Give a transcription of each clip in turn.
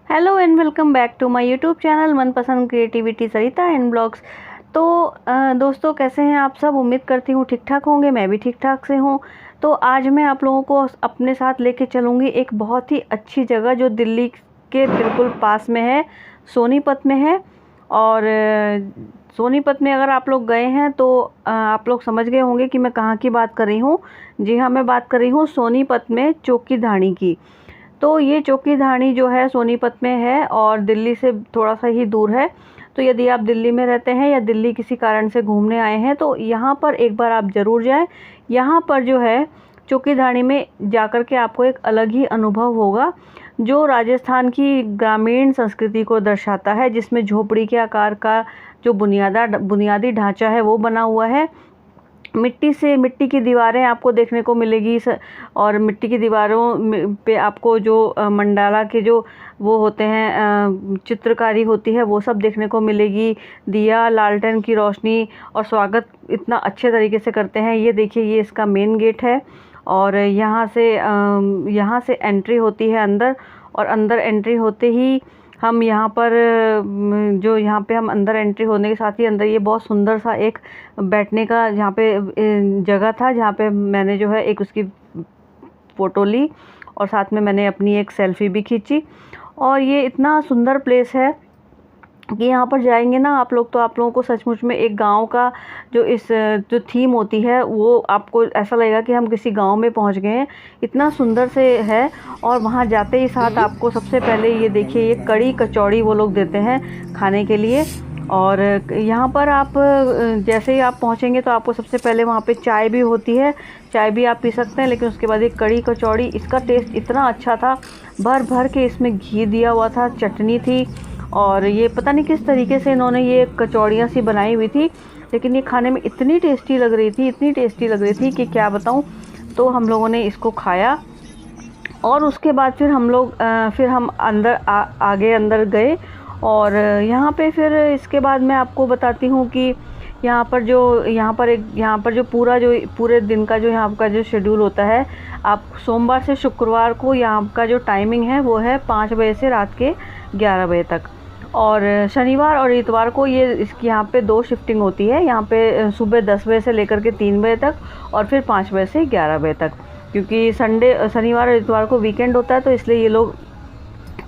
Hello and welcome back to my YouTube channel मनपसंद creativity Sarita and blogs. तो दोस्तों, कैसे हैं आप सब? उम्मीद करती हूँ ठीक ठाक होंगे। मैं भी ठीक ठाक से हूँ। तो आज मैं आप लोगों को अपने साथ लेके चलूँगी एक बहुत ही अच्छी जगह जो दिल्ली के बिल्कुल पास में है, सोनीपत में है। और सोनीपत में अगर आप लोग गए हैं तो आप लोग समझ गए होंगे कि मैं कहाँ की बात कर रही हूँ। जी हाँ, मैं बात कर रही हूँ सोनीपत में चौकी धानी की। तो ये चौकी धानी जो है सोनीपत में है और दिल्ली से थोड़ा सा ही दूर है। तो यदि आप दिल्ली में रहते हैं या दिल्ली किसी कारण से घूमने आए हैं तो यहाँ पर एक बार आप ज़रूर जाएं। यहाँ पर जो है चौकी धानी में जाकर के आपको एक अलग ही अनुभव होगा जो राजस्थान की ग्रामीण संस्कृति को दर्शाता है, जिसमें झोपड़ी के आकार का जो बुनियादी ढांचा है वो बना हुआ है। मिट्टी की दीवारें आपको देखने को मिलेगी और मिट्टी की दीवारों पे आपको जो मंडाला के जो वो होते हैं, चित्रकारी होती है, वो सब देखने को मिलेगी। दिया लालटेन की रोशनी और स्वागत इतना अच्छे तरीके से करते हैं। ये देखिए, ये इसका मेन गेट है और यहाँ से एंट्री होती है अंदर। और अंदर एंट्री होते ही हम यहाँ पर जो यहाँ पे हम अंदर एंट्री होने के साथ ही अंदर ये बहुत सुंदर सा एक बैठने का यहाँ पे जगह था, जहाँ पे मैंने जो है एक उसकी फ़ोटो ली और साथ में मैंने अपनी एक सेल्फ़ी भी खींची। और ये इतना सुंदर प्लेस है कि यहाँ पर जाएंगे ना आप लोग तो आप लोगों को सचमुच में एक गांव का जो थीम होती है वो आपको ऐसा लगेगा कि हम किसी गांव में पहुँच गए हैं। इतना सुंदर से है। और वहाँ जाते ही साथ आपको सबसे पहले ये देखिए, ये कड़ी कचौड़ी वो लोग देते हैं खाने के लिए। और यहाँ पर आप जैसे ही आप पहुँचेंगे तो आपको सबसे पहले वहाँ पे चाय भी होती है। चाय भी आप पी सकते हैं, लेकिन उसके बाद एक कड़ी कचौड़ी, इसका टेस्ट इतना अच्छा था। भर भर के इसमें घी दिया हुआ था, चटनी थी और ये पता नहीं किस तरीके से इन्होंने ये कचौड़ियाँ सी बनाई हुई थी, लेकिन ये खाने में इतनी टेस्टी लग रही थी कि क्या बताऊँ। तो हम लोगों ने इसको खाया और उसके बाद फिर हम अंदर आगे अंदर गए। और यहाँ पे फिर इसके बाद मैं आपको बताती हूँ कि यहाँ पर जो पूरे दिन का जो यहाँ का जो शेड्यूल होता है, आप सोमवार से शुक्रवार को यहाँ का जो टाइमिंग है वो है 5 बजे से रात के 11 बजे तक। और शनिवार और इतवार को ये इसकी यहाँ पे 2 शिफ्टिंग होती है। यहाँ पे सुबह 10 बजे से लेकर के 3 बजे तक और फिर 5 बजे से 11 बजे तक, क्योंकि शनिवार और इतवार को वीकेंड होता है, तो इसलिए ये लोग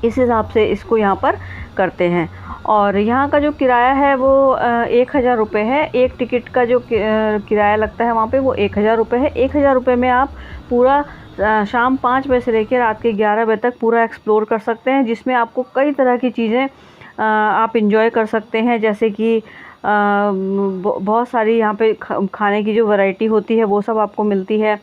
इस हिसाब से इसको यहाँ पर करते हैं। और यहाँ का जो किराया है वो 1000 रुपये है। एक टिकट का जो किराया लगता है वहाँ पे वो 1000 रुपये है। 1000 रुपये में आप पूरा शाम 5 बजे से लेकर रात के 11 बजे तक पूरा एक्सप्लोर कर सकते हैं, जिसमें आपको कई तरह की चीज़ें आप इंजॉय कर सकते हैं। जैसे कि बहुत सारी यहाँ पे खाने की जो वैरायटी होती है वो सब आपको मिलती है।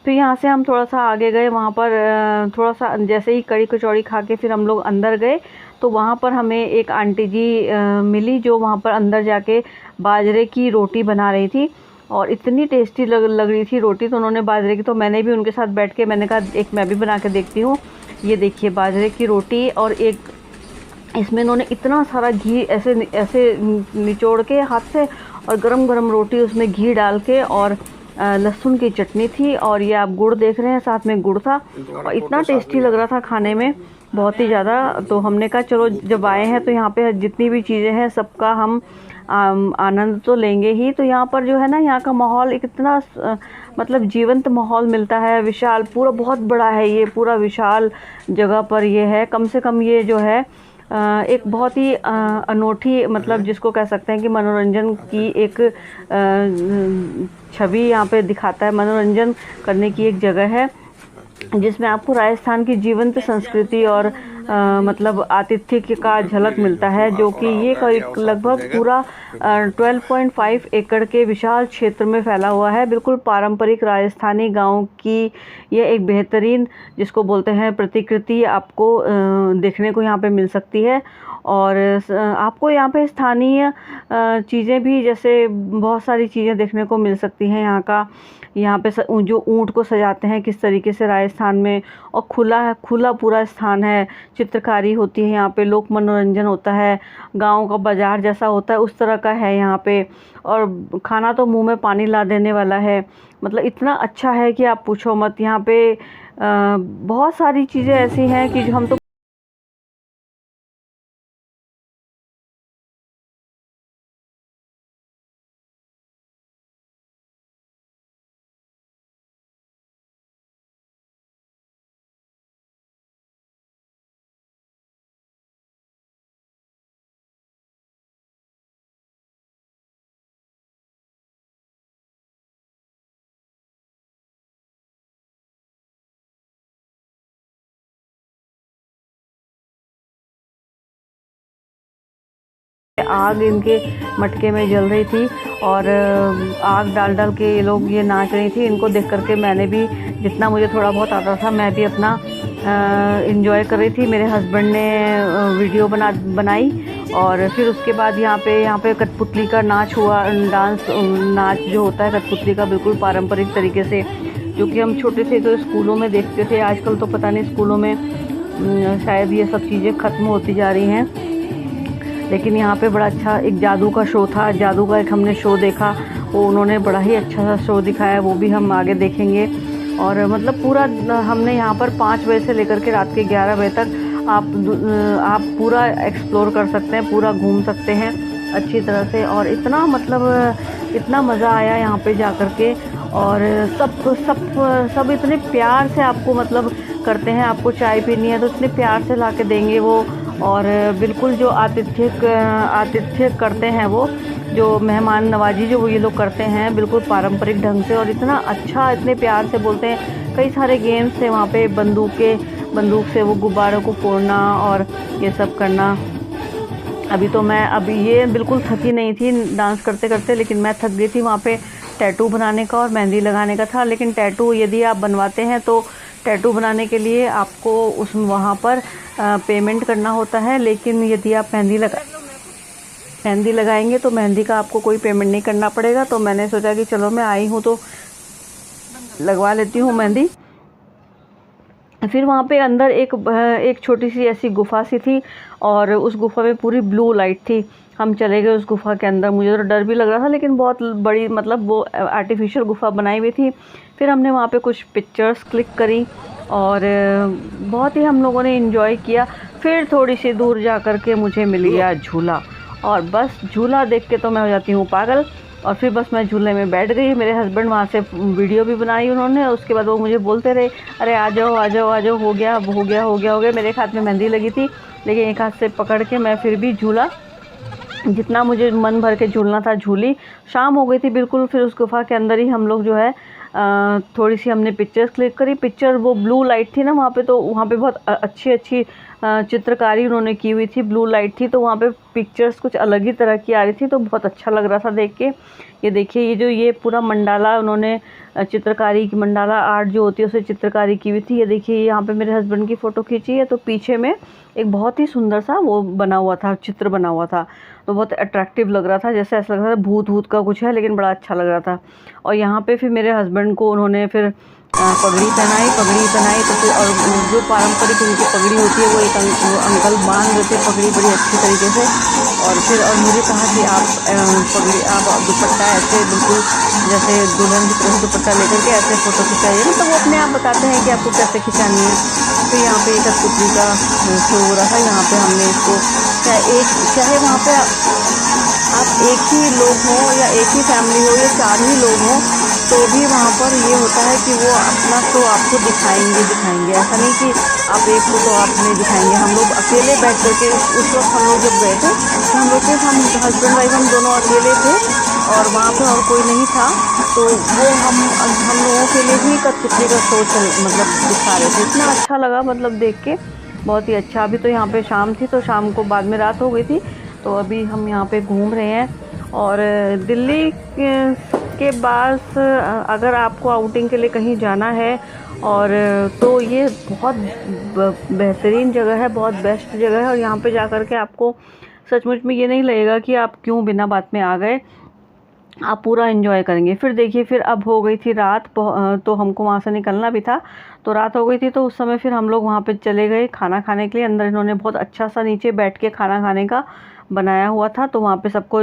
फिर यहाँ से हम थोड़ा सा आगे गए, वहाँ पर थोड़ा सा जैसे ही कड़ी कचौड़ी खा के फिर हम लोग अंदर गए तो वहाँ पर हमें एक आंटी जी मिली जो वहाँ पर अंदर जाके बाजरे की रोटी बना रही थी और इतनी टेस्टी लग रही थी रोटी। तो उन्होंने बाजरे की, तो मैंने भी उनके साथ बैठ के मैंने कहा एक मैं भी बना के देखती हूँ। ये देखिए बाजरे की रोटी, और एक इसमें इन्होंने इतना सारा घी ऐसे निचोड़ के हाथ से और गरम गरम रोटी उसमें घी डाल के, और लहसुन की चटनी थी, और ये आप गुड़ देख रहे हैं साथ में गुड़ था और इतना टेस्टी लग रहा था खाने में, बहुत ही ज़्यादा। तो हमने कहा चलो जब आए हैं तो यहाँ पे जितनी भी चीज़ें हैं सबका हम आनंद तो लेंगे ही। तो यहाँ पर जो है ना, यहाँ का माहौल एक इतना मतलब जीवंत माहौल मिलता है। विशाल पूरा बहुत बड़ा है, ये पूरा विशाल जगह पर ये है। कम से कम ये जो है एक बहुत ही अनोखी, मतलब जिसको कह सकते हैं कि मनोरंजन की एक छवि यहाँ पे दिखाता है। मनोरंजन करने की एक जगह है जिसमें आपको राजस्थान की जीवंत संस्कृति और मतलब आतिथ्य का झलक मिलता है, जो कि ये लगभग पूरा 12.5 एकड़ के विशाल क्षेत्र में फैला हुआ है। बिल्कुल पारंपरिक राजस्थानी गांव की ये एक बेहतरीन, जिसको बोलते हैं, प्रतिकृति आपको देखने को यहाँ पे मिल सकती है। और आपको यहाँ पे स्थानीय चीज़ें भी, जैसे बहुत सारी चीज़ें देखने को मिल सकती हैं। यहाँ पे जो ऊँट को सजाते हैं किस तरीके से राजस्थान में, और खुला पूरा स्थान है, चित्रकारी होती है यहाँ पे, लोक मनोरंजन होता है, गांव का बाजार जैसा होता है उस तरह का है यहाँ पे। और खाना तो मुंह में पानी ला देने वाला है, मतलब इतना अच्छा है कि आप पूछो मत। यहाँ पे बहुत सारी चीज़ें ऐसी हैं कि जो हम तो आग इनके मटके में जल रही थी और आग डाल डाल के ये लोग ये नाच रही थी। इनको देख करके मैंने भी, जितना मुझे थोड़ा बहुत आता था, मैं भी अपना इंजॉय कर रही थी। मेरे हस्बैंड ने वीडियो बनाई और फिर उसके बाद यहाँ पे कठपुतली का नाच हुआ। नाच जो होता है कठपुतली का, बिल्कुल पारंपरिक तरीके से, जो कि हम छोटे थे तो स्कूलों में देखते थे। आजकल तो पता नहीं स्कूलों में शायद ये सब चीज़ें ख़त्म होती जा रही हैं। लेकिन यहाँ पे बड़ा अच्छा एक जादू का शो था, जादू का एक हमने शो देखा। वो उन्होंने बड़ा ही अच्छा सा शो दिखाया, वो भी हम आगे देखेंगे। और मतलब पूरा हमने यहाँ पर 5 बजे से लेकर के रात के 11 बजे तक आप पूरा एक्सप्लोर कर सकते हैं, पूरा घूम सकते हैं अच्छी तरह से। और इतना मतलब इतना मज़ा आया यहाँ पे जा कर के। और सब इतने प्यार से आपको मतलब करते हैं। आपको चाय पीनी है तो इतने प्यार से ला के देंगे वो। और बिल्कुल जो आतिथ्य करते हैं, वो जो मेहमान नवाजी जो ये लोग करते हैं बिल्कुल पारंपरिक ढंग से, और इतना अच्छा, इतने प्यार से बोलते हैं। कई सारे गेम्स थे वहाँ पे, बंदूक से वो गुब्बारों को फोड़ना और ये सब करना। अभी ये बिल्कुल थकी नहीं थी डांस करते करते, लेकिन मैं थक गई थी। वहाँ पे टैटू बनाने का और मेहंदी लगाने का था। लेकिन टैटू यदि आप बनवाते हैं तो टैटू बनाने के लिए आपको वहाँ पर पेमेंट करना होता है। लेकिन यदि आप मेहंदी लगाएंगे तो मेहंदी का आपको कोई पेमेंट नहीं करना पड़ेगा। तो मैंने सोचा कि चलो मैं आई हूँ तो लगवा लेती हूँ मेहंदी। फिर वहाँ पे अंदर एक छोटी सी ऐसी गुफा सी थी और उस गुफा में पूरी ब्लू लाइट थी। हम चले गए उस गुफा के अंदर। मुझे तो डर भी लग रहा था, लेकिन बहुत बड़ी, मतलब वो आर्टिफिशियल गुफा बनाई हुई थी। फिर हमने वहाँ पे कुछ पिक्चर्स क्लिक करी और बहुत ही हम लोगों ने एंजॉय किया। फिर थोड़ी सी दूर जा कर के मुझे मिल गया झूला, और बस झूला देख के तो मैं हो जाती हूँ पागल। और फिर बस मैं झूले में बैठ गई। मेरे हस्बैंड वहाँ से वीडियो भी बनाई उन्होंने। उसके बाद वो मुझे बोलते रहे, अरे आ जाओ आ जाओ आ जाओ, हो गया। मेरे हाथ में मेहंदी लगी थी, लेकिन एक हाथ से पकड़ के मैं फिर भी झूला, जितना मुझे मन भर के झूलना था झूली। शाम हो गई थी बिल्कुल। फिर उस गुफा के अंदर ही हम लोग जो है थोड़ी सी हमने पिक्चर्स क्लिक करी। पिक्चर वो ब्लू लाइट थी ना वहाँ पे, तो वहाँ पे बहुत अच्छी चित्रकारी उन्होंने की हुई थी। ब्लू लाइट थी तो वहाँ पे पिक्चर्स कुछ अलग ही तरह की आ रही थी, तो बहुत अच्छा लग रहा था देख के। ये देखिए, ये पूरा मंडाला उन्होंने चित्रकारी की, मंडाला आर्ट जो होती है उसे चित्रकारी की हुई थी। ये देखिए, यहाँ पे मेरे हस्बैंड की फ़ोटो खींची है, तो पीछे में एक बहुत ही सुंदर सा वो बना हुआ था, चित्र बना हुआ था। तो बहुत अट्रैक्टिव लग रहा था, जैसे ऐसा लग रहा था भूत का कुछ है, लेकिन बड़ा अच्छा लग रहा था। और यहाँ पे फिर मेरे हस्बैंड को उन्होंने फिर पगड़ी पहनाई तो फिर, और जो पारंपरिक उनकी पगड़ी होती है वो एक अंकल बांध रहे थे पगड़ी बड़ी अच्छी तरीके से। और मुझे कहा कि आप दुपट्टा ऐसे बिल्कुल जैसे दुल्हन की तरह दुपट्टा लेकर के ऐसे फ़ोटो खिंचाइए। मतलब वो अपने आप बताते हैं कि आपको कैसे खिंचानी है। तो यहाँ पे एक कठपुतली का शो हो रहा था। यहाँ पे हमने इसको चाहे वहाँ पे आप एक ही लोग हों या एक ही फैमिली हो या 4 ही लोग हों, तो भी वहाँ पर ये होता है कि वो अपना शो आपको दिखाएंगे। ऐसा नहीं कि आप एक को तो आप नहीं दिखाएंगे। हम लोग अकेले बैठ करके उस वक्त हम लोग जब गए थे तो हम लोग हम हस्बैंड वाइफ हम दोनों अकेले थे और वहाँ पर और कोई नहीं था। तो वो हम लोगों के लिए ही कठपुतली का शो मतलब दिखा रहे थे। इतना अच्छा लगा मतलब देख के, बहुत ही अच्छा। अभी तो यहाँ पे शाम थी, तो शाम को बाद में रात हो गई थी। तो अभी हम यहाँ पे घूम रहे हैं। और दिल्ली के बाद अगर आपको आउटिंग के लिए कहीं जाना है और तो ये बहुत बेहतरीन जगह है, बहुत बेस्ट जगह है। और यहाँ पे जा कर के आपको सचमुच में ये नहीं लगेगा कि आप क्यों बिना बात में आ गए, आप पूरा एंजॉय करेंगे। फिर देखिए, फिर अब हो गई थी रात, तो हमको वहाँ से निकलना भी था, तो रात हो गई थी। तो उस समय फिर हम लोग वहाँ पे चले गए खाना खाने के लिए। अंदर इन्होंने बहुत अच्छा सा नीचे बैठ के खाना खाने का बनाया हुआ था। तो वहाँ पे सबको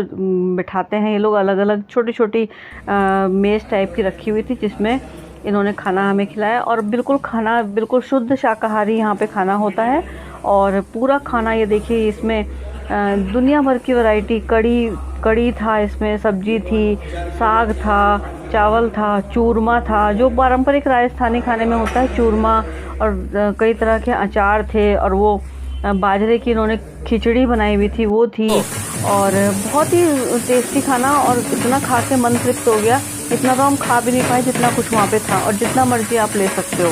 बिठाते हैं ये लोग, अलग अलग छोटी मेज़ टाइप की रखी हुई थी, जिसमें इन्होंने खाना हमें खिलाया। और खाना बिल्कुल शुद्ध शाकाहारी यहाँ पे खाना होता है। और पूरा खाना ये देखिए, इसमें दुनिया भर की वैरायटी, कड़ी था, इसमें सब्जी थी, साग था, चावल था, चूरमा था, जो पारंपरिक राजस्थानी खाने में होता है, चूरमा। और कई तरह के अचार थे, और वो बाजरे की इन्होंने खिचड़ी बनाई हुई थी, वो थी। और बहुत ही टेस्टी खाना, और इतना खा के मन तृप्त हो गया। इतना तो हम खा भी नहीं पाए जितना कुछ वहाँ पे था, और जितना मर्जी आप ले सकते हो।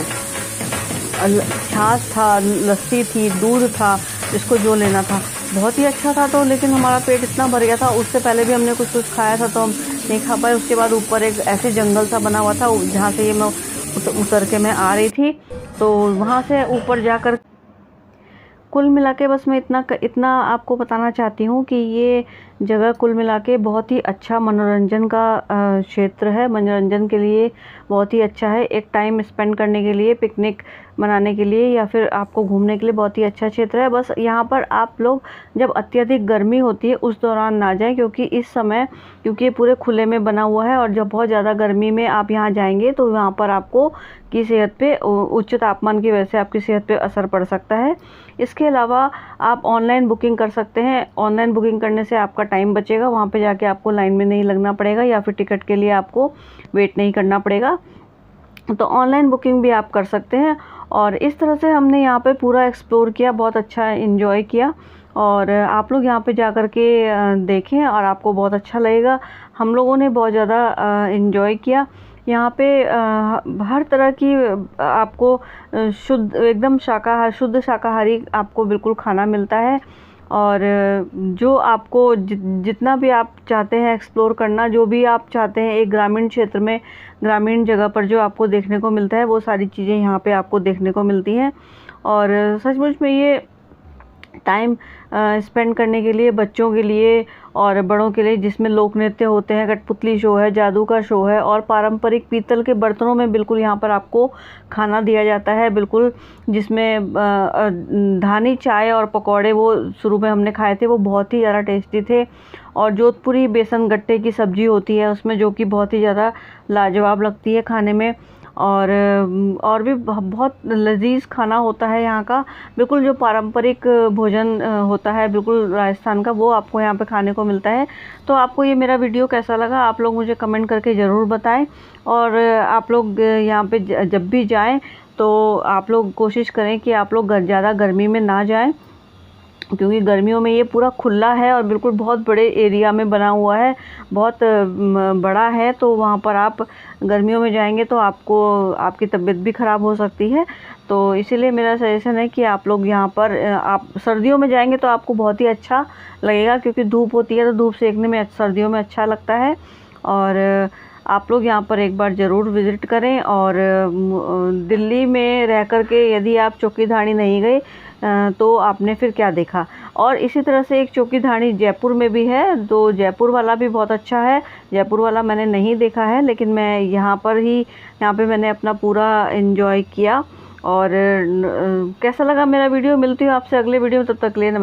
छाछ था, लस्सी थी, दूध था, इसको जो लेना था। बहुत ही अच्छा था। तो लेकिन हमारा पेट इतना भर गया था, उससे पहले भी हमने कुछ कुछ खाया था तो हम नहीं खा पाए। उसके बाद ऊपर एक ऐसे जंगल सा बना हुआ था जहाँ से ये मैं उतर के मैं आ रही थी। तो वहाँ से ऊपर जाकर कुल मिला के बस मैं इतना आपको बताना चाहती हूँ कि ये जगह कुल मिला के बहुत ही अच्छा मनोरंजन का क्षेत्र है। मनोरंजन के लिए बहुत ही अच्छा है, एक टाइम स्पेंड करने के लिए, पिकनिक मनाने के लिए या फिर आपको घूमने के लिए बहुत ही अच्छा क्षेत्र है। बस यहाँ पर आप लोग जब अत्यधिक गर्मी होती है उस दौरान ना जाएं, क्योंकि इस समय क्योंकि ये पूरे खुले में बना हुआ है और जब बहुत ज़्यादा गर्मी में आप यहाँ जाएंगे तो यहाँ पर आपको की सेहत पे उच्च तापमान की वजह से आपकी सेहत पे असर पड़ सकता है। इसके अलावा आप ऑनलाइन बुकिंग कर सकते हैं। ऑनलाइन बुकिंग करने से आपका टाइम बचेगा, वहाँ पे जाके आपको लाइन में नहीं लगना पड़ेगा या फिर टिकट के लिए आपको वेट नहीं करना पड़ेगा। तो ऑनलाइन बुकिंग भी आप कर सकते हैं। और इस तरह से हमने यहाँ पे पूरा एक्सप्लोर किया, बहुत अच्छा एंजॉय किया। और आप लोग यहाँ पे जा कर के देखें और आपको बहुत अच्छा लगेगा। हम लोगों ने बहुत ज़्यादा एंजॉय किया। यहाँ पे हर तरह की आपको शुद्ध एकदम शुद्ध शाकाहारी आपको बिल्कुल खाना मिलता है। और जो आपको जितना भी आप चाहते हैं एक्सप्लोर करना, जो भी आप चाहते हैं एक ग्रामीण क्षेत्र में, ग्रामीण जगह पर जो आपको देखने को मिलता है वो सारी चीज़ें यहाँ पे आपको देखने को मिलती हैं। और सचमुच में ये टाइम स्पेंड करने के लिए बच्चों के लिए और बड़ों के लिए, जिसमें लोक नृत्य होते हैं, कठपुतली शो है, जादू का शो है और पारंपरिक पीतल के बर्तनों में बिल्कुल यहाँ पर आपको खाना दिया जाता है बिल्कुल, जिसमें धानी चाय और पकौड़े वो शुरू में हमने खाए थे, वो बहुत ही ज़्यादा टेस्टी थे। और जोधपुरी बेसन गट्टे की सब्ज़ी होती है उसमें, जो कि बहुत ही ज़्यादा लाजवाब लगती है खाने में। और भी बहुत लजीज खाना होता है यहाँ का, बिल्कुल जो पारंपरिक भोजन होता है बिल्कुल राजस्थान का, वो आपको यहाँ पे खाने को मिलता है। तो आपको ये मेरा वीडियो कैसा लगा आप लोग मुझे कमेंट करके ज़रूर बताएं। और आप लोग यहाँ पे जब भी जाएं तो आप लोग कोशिश करें कि आप लोग ज़्यादा गर्मी में ना जाएं, क्योंकि गर्मियों में ये पूरा खुला है और बिल्कुल बहुत बड़े एरिया में बना हुआ है, बहुत बड़ा है। तो वहाँ पर आप गर्मियों में जाएंगे तो आपको आपकी तबीयत भी ख़राब हो सकती है। तो इसीलिए मेरा सजेशन है कि आप लोग यहाँ पर आप सर्दियों में जाएंगे तो आपको बहुत ही अच्छा लगेगा, क्योंकि धूप होती है तो धूप सेकने में सर्दियों में अच्छा लगता है। और आप लोग यहाँ पर एक बार ज़रूर विज़िट करें। और दिल्ली में रह कर के यदि आप चौकीधानी नहीं गए तो आपने फिर क्या देखा। और इसी तरह से एक चौकीधानी जयपुर में भी है, तो जयपुर वाला भी बहुत अच्छा है। जयपुर वाला मैंने नहीं देखा है, लेकिन मैं यहाँ पे मैंने अपना पूरा एंजॉय किया। और कैसा लगा मेरा वीडियो, मिलती हूँ आपसे अगले वीडियो में, तब तक के लिए